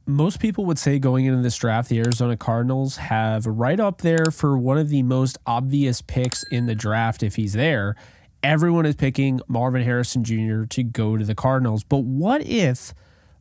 Most people would say going into this draft, the Arizona Cardinals have right up there for one of the most obvious picks in the draft if he's there. Everyone is picking Marvin Harrison Jr. to go to the Cardinals. But what if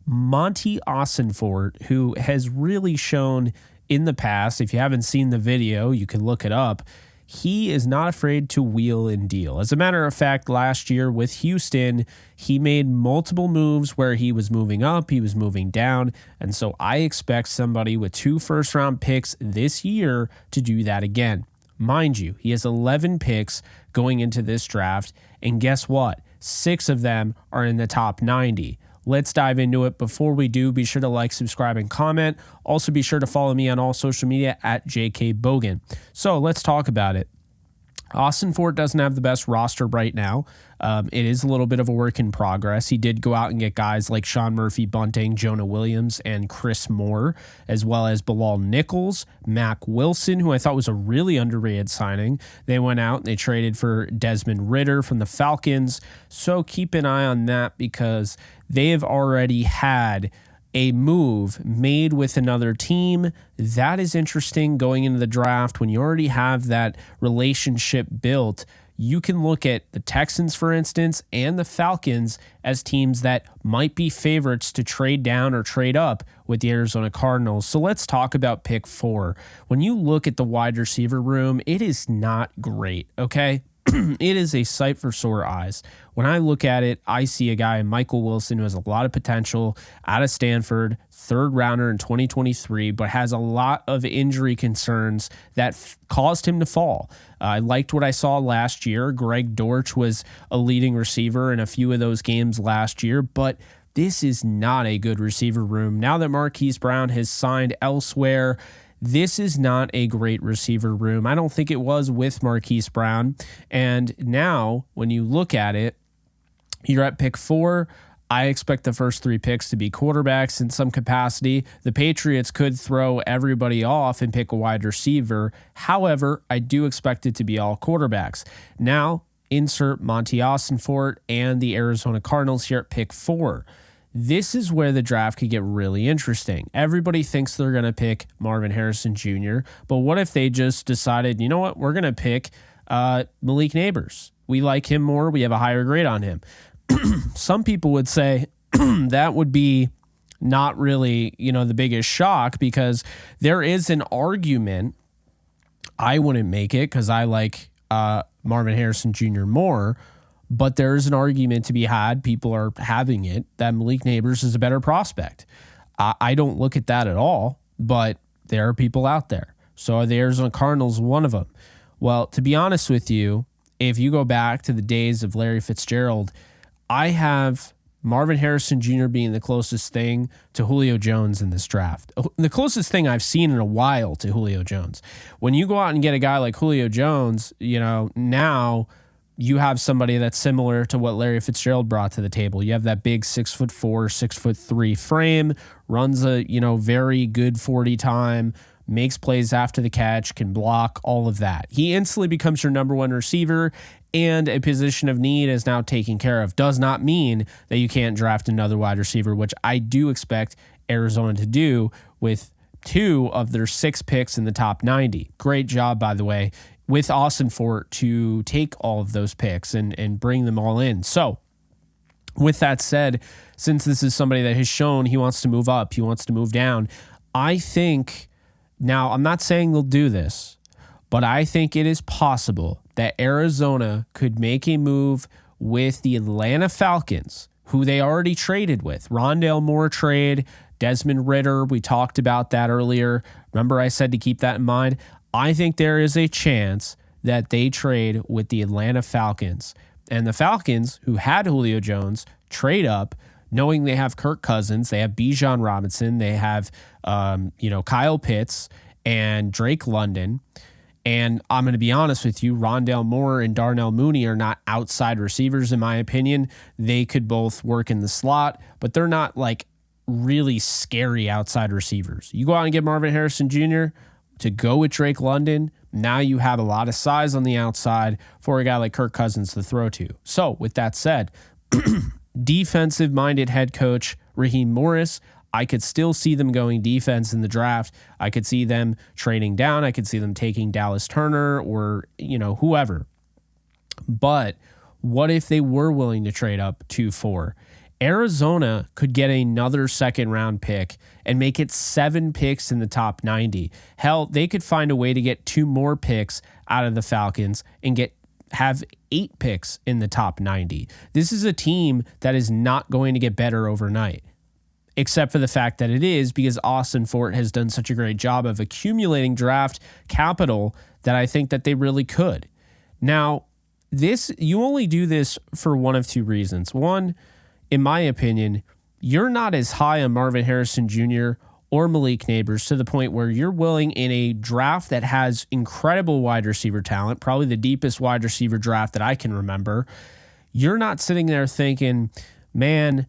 Monti Ossenfort, who has really shown in the past, if you haven't seen the video, you can look it up, he is not afraid to wheel and deal. As a matter of fact, last year with Houston, he made multiple moves where he was moving up, he was moving down. And so I expect somebody with 2 first-round picks this year to do that again. Mind you, he has 11 picks going into this draft. And guess what? 6 of them are in the top 90. Let's dive into it. Before we do, be sure to like, subscribe, and comment. Also, be sure to follow me on all social media at JK Bogan. So let's talk about it. Ossenfort doesn't have the best roster right now. It is a little bit of a work in progress. He did go out and get guys like Sean Murphy-Bunting, Jonah Williams, and Chris Moore, as well as Bilal Nichols, Mac Wilson, who I thought was a really underrated signing. They went out and they traded for Desmond Ridder from the Falcons. So keep an eye on that because they have already had a move made with another team. That is interesting going into the draft when you already have that relationship built. You can look at the Texans, for instance, and the Falcons as teams that might be favorites to trade down or trade up with the Arizona Cardinals. So let's talk about pick 4. When you look at the wide receiver room, it is not great, okay? It is a sight for sore eyes. When I look at it, I see a guy, Michael Wilson, who has a lot of potential out of Stanford, 3rd rounder in 2023, but has a lot of injury concerns that caused him to fall. I liked what I saw last year. Greg Dortch was a leading receiver in a few of those games last year, but this is not a good receiver room. Now that Marquise Brown has signed elsewhere, this is not a great receiver room. I don't think it was with Marquise Brown. And now when you look at it, you're at pick 4. I expect the first 3 picks to be quarterbacks in some capacity. The Patriots could throw everybody off and pick a wide receiver. However, I do expect it to be all quarterbacks. Now, insert Monti Ossenfort and the Arizona Cardinals here at pick 4. This is where the draft could get really interesting. Everybody thinks they're going to pick Marvin Harrison Jr., but what if they just decided, you know what, we're going to pick Malik Neighbors. We like him more. We have a higher grade on him. Some people would say that would be not really, the biggest shock because there is an argument. I wouldn't make it because I like Marvin Harrison Jr. more. But there is an argument to be had, people are having it, that Malik Neighbors is a better prospect. I don't look at that at all, but there are people out there. So are the Arizona Cardinals one of them? Well, to be honest with you, if you go back to the days of Larry Fitzgerald, I have Marvin Harrison Jr. being the closest thing to Julio Jones in this draft. The closest thing I've seen in a while to Julio Jones. When you go out and get a guy like Julio Jones, now you have somebody that's similar to what Larry Fitzgerald brought to the table. You have that big 6'4", 6'3" frame, runs a, very good 40 time, makes plays after the catch, can block, all of that. He instantly becomes your number 1 receiver, and a position of need is now taken care of. Does not mean that you can't draft another wide receiver, which I do expect Arizona to do with 2 of their 6 picks in the top 90. Great job, by the way, with Ossenfort to take all of those picks and bring them all in. So with that said, since this is somebody that has shown he wants to move up, he wants to move down, I think, now I'm not saying they'll do this, but I think it is possible that Arizona could make a move with the Atlanta Falcons, who they already traded with. Rondale Moore trade, Desmond Ridder, we talked about that earlier. Remember I said to keep that in mind? I think there is a chance that they trade with the Atlanta Falcons. And the Falcons, who had Julio Jones, trade up, knowing they have Kirk Cousins, they have Bijan Robinson, they have Kyle Pitts and Drake London. And I'm going to be honest with you, Rondale Moore and Darnell Mooney are not outside receivers, in my opinion. They could both work in the slot, but they're not like really scary outside receivers. You go out and get Marvin Harrison Jr., to go with Drake London, now you have a lot of size on the outside for a guy like Kirk Cousins to throw to. So with that said, defensive-minded head coach Raheem Morris, I could still see them going defense in the draft. I could see them trading down. I could see them taking Dallas Turner or, whoever. But what if they were willing to trade up 2-4? Arizona could get another second round pick and make it 7 picks in the top 90. Hell, they could find a way to get 2 more picks out of the Falcons and have 8 picks in the top 90. This is a team that is not going to get better overnight, except for the fact that it is, because Ossenfort has done such a great job of accumulating draft capital that I think that they really could. Now, you only do this for one of 2 reasons. One, in my opinion, you're not as high on Marvin Harrison Jr. or Malik Neighbors to the point where you're willing, in a draft that has incredible wide receiver talent, probably the deepest wide receiver draft that I can remember, you're not sitting there thinking, man,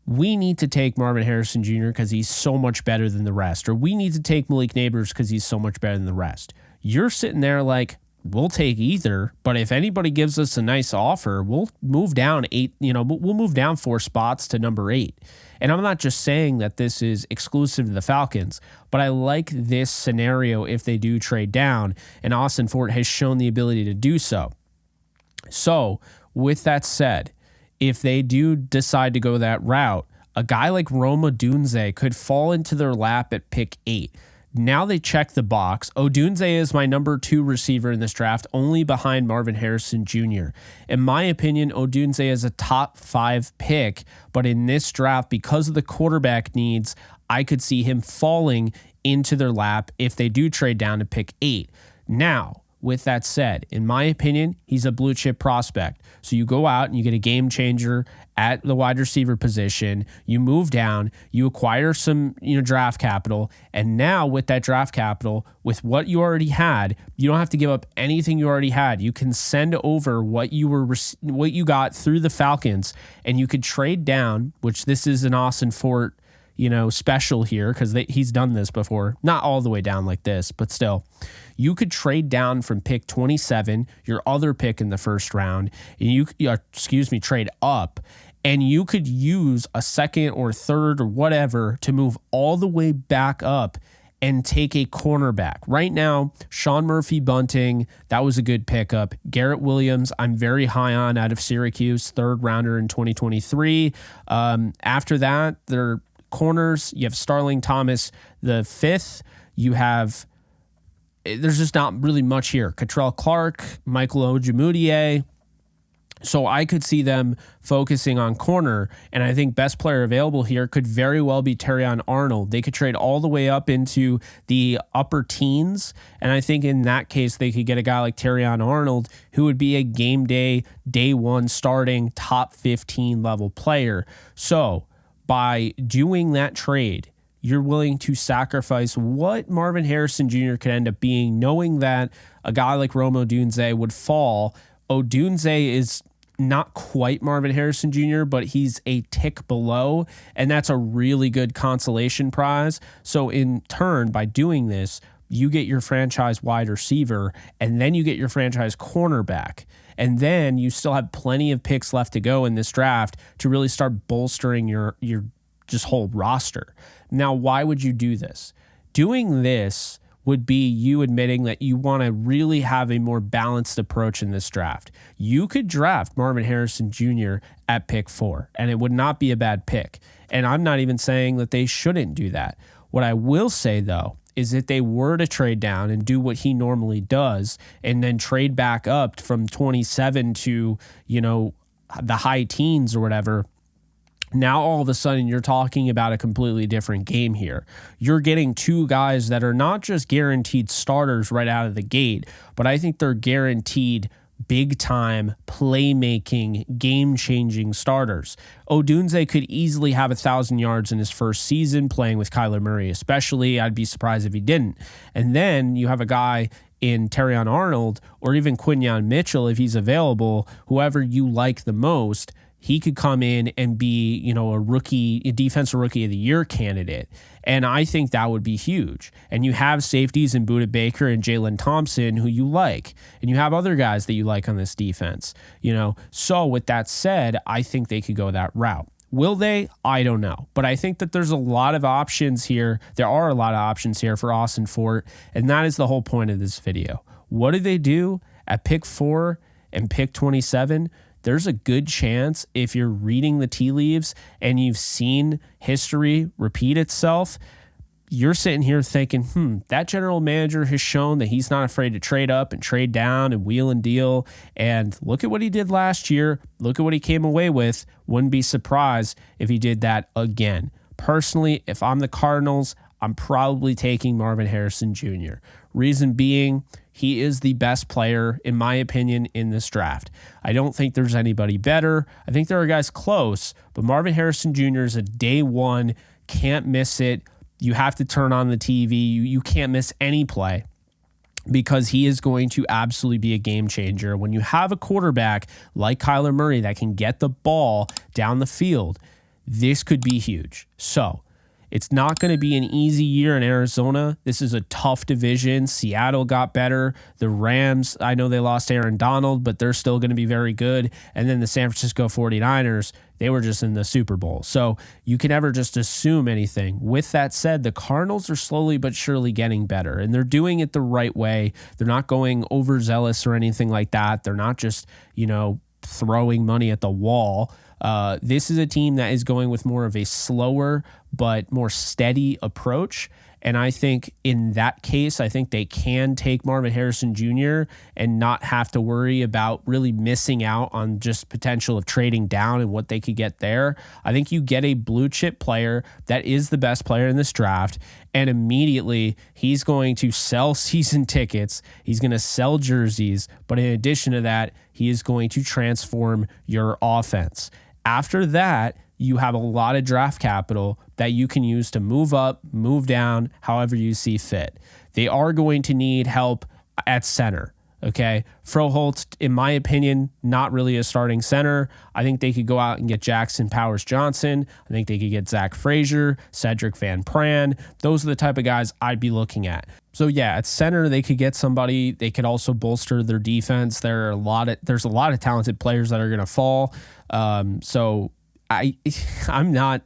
we need to take Marvin Harrison Jr. because he's so much better than the rest, or we need to take Malik Neighbors because he's so much better than the rest. You're sitting there like, we'll take either, but if anybody gives us a nice offer, we'll move down 8, we'll move down 4 spots to number 8. And I'm not just saying that this is exclusive to the Falcons, but I like this scenario if they do trade down, and Ossenfort has shown the ability to do so. So with that said, if they do decide to go that route, a guy like Rome Odunze could fall into their lap at pick 8. Now they check the box. Odunze is my number 2 receiver in this draft, only behind Marvin Harrison Jr. In my opinion, Odunze is a top 5 pick, but in this draft, because of the quarterback needs, I could see him falling into their lap if they do trade down to pick 8. Now, with that said, in my opinion, he's a blue chip prospect. So you go out and you get a game changer at the wide receiver position. You move down, you acquire some draft capital, and now with that draft capital, with what you already had, you don't have to give up anything you already had. You can send over what you got through the Falcons, and you could trade down, which this is an Ossenfort special here, because he's done this before. Not all the way down like this, but still. You could trade down from pick 27, your other pick in the first round, and trade up, and you could use a second or third or whatever to move all the way back up and take a cornerback. Right now, Sean Murphy-Bunting, that was a good pickup. Garrett Williams, I'm very high on out of Syracuse, 3rd rounder in 2023. After that, they're corners. You have Starling Thomas, the 5th. There's just not really much here. Catrell Clark, Michael Ojemudia. So I could see them focusing on corner, and I think best player available here could very well be Terrion Arnold. They could trade all the way up into the upper teens, and I think in that case they could get a guy like Terrion Arnold, who would be a game day 1 starting top 15 level player. So by doing that trade, you're willing to sacrifice what Marvin Harrison Jr. could end up being, knowing that a guy like Rome Odunze would fall. Odunze is not quite Marvin Harrison Jr., but he's a tick below, and that's a really good consolation prize. So in turn, by doing this, you get your franchise wide receiver, and then you get your franchise cornerback. And then you still have plenty of picks left to go in this draft to really start bolstering your just whole roster. Now, why would you do this? Doing this would be you admitting that you want to really have a more balanced approach in this draft. You could draft Marvin Harrison Jr. at pick 4, and it would not be a bad pick. And I'm not even saying that they shouldn't do that. What I will say, though, is that they were to trade down and do what he normally does and then trade back up from 27 to, the high teens or whatever, now all of a sudden you're talking about a completely different game here. You're getting 2 guys that are not just guaranteed starters right out of the gate, but I think they're guaranteed big-time, playmaking, game-changing starters. Odunze could easily have 1,000 yards in his first season playing with Kyler Murray especially. I'd be surprised if he didn't. And then you have a guy in Terrion Arnold or even Quinyon Mitchell, if he's available, whoever you like the most, he could come in and be, a defensive rookie of the year candidate. And I think that would be huge. And you have safeties in Budda Baker and Jalen Thompson who you like. And you have other guys that you like on this defense, So with that said, I think they could go that route. Will they? I don't know. But I think that there's a lot of options here. There are a lot of options here for Ossenfort, and that is the whole point of this video. What do they do at pick 4 and pick 27? There's a good chance, if you're reading the tea leaves and you've seen history repeat itself, you're sitting here thinking, that general manager has shown that he's not afraid to trade up and trade down and wheel and deal. And look at what he did last year. Look at what he came away with. Wouldn't be surprised if he did that again. Personally, if I'm the Cardinals, I'm probably taking Marvin Harrison Jr. Reason being, he is the best player, in my opinion, in this draft. I don't think there's anybody better. I think there are guys close, but Marvin Harrison Jr. is a day one, can't miss it. You have to turn on the TV. You can't miss any play because he is going to absolutely be a game changer. When you have a quarterback like Kyler Murray that can get the ball down the field, this could be huge. So it's not going to be an easy year in Arizona. This is a tough division. Seattle got better. The Rams, I know they lost Aaron Donald, but they're still going to be very good. And then the San Francisco 49ers, they were just in the Super Bowl. So you can never just assume anything. With that said, the Cardinals are slowly but surely getting better, and they're doing it the right way. They're not going overzealous or anything like that. They're not just, throwing money at the wall. This is a team that is going with more of a slower but more steady approach. And I think in that case, I think they can take Marvin Harrison Jr. and not have to worry about really missing out on just potential of trading down and what they could get there. I think you get a blue chip player that is the best player in this draft, and immediately he's going to sell season tickets. He's going to sell jerseys. But in addition to that, he is going to transform your offense. After that, you have a lot of draft capital that you can use to move up, move down, however you see fit. They are going to need help at center, okay? Froholt, in my opinion, not really a starting center. I think they could go out and get Jackson Powers-Johnson. I think they could get Zach Frazier, Cedric Van Pran. Those are the type of guys I'd be looking at. So yeah, at center, they could get somebody. They could also bolster their defense. There's a lot of talented players that are going to fall. So I'm not,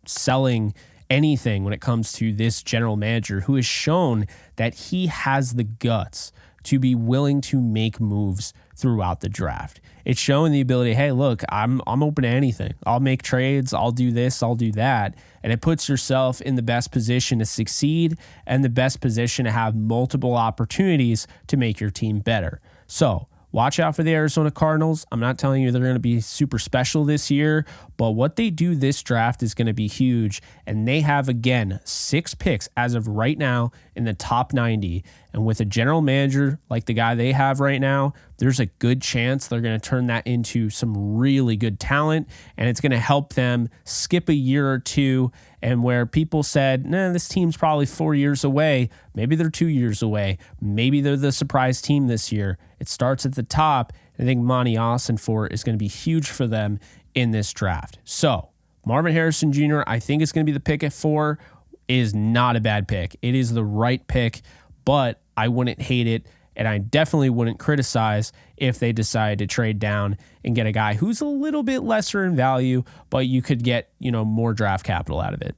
selling anything when it comes to this general manager who has shown that he has the guts to be willing to make moves throughout the draft. It's showing the ability, hey, look, I'm open to anything. I'll make trades. I'll do this. I'll do that. And it puts yourself in the best position to succeed and the best position to have multiple opportunities to make your team better. So watch out for the Arizona Cardinals. I'm not telling you they're going to be super special this year, but what they do this draft is going to be huge. And they have, again, 6 picks as of right now in the top 90. And with a general manager like the guy they have right now, there's a good chance they're going to turn that into some really good talent. And it's going to help them skip a year or two. And where people said, this team's probably 4 years away. Maybe they're 2 years away. Maybe they're the surprise team this year. It starts at the top. I think Monti Ossenfort is going to be huge for them in this draft. So Marvin Harrison Jr., I think is going to be the pick at 4. Is not a bad pick. It is the right pick, but I wouldn't hate it. And I definitely wouldn't criticize if they decide to trade down and get a guy who's a little bit lesser in value, but you could get, more draft capital out of it.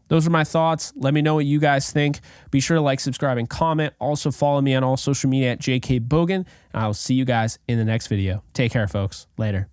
Those are my thoughts. Let me know what you guys think. Be sure to like, subscribe, and comment. Also follow me on all social media at JK Bogan, and I'll see you guys in the next video. Take care, folks. Later.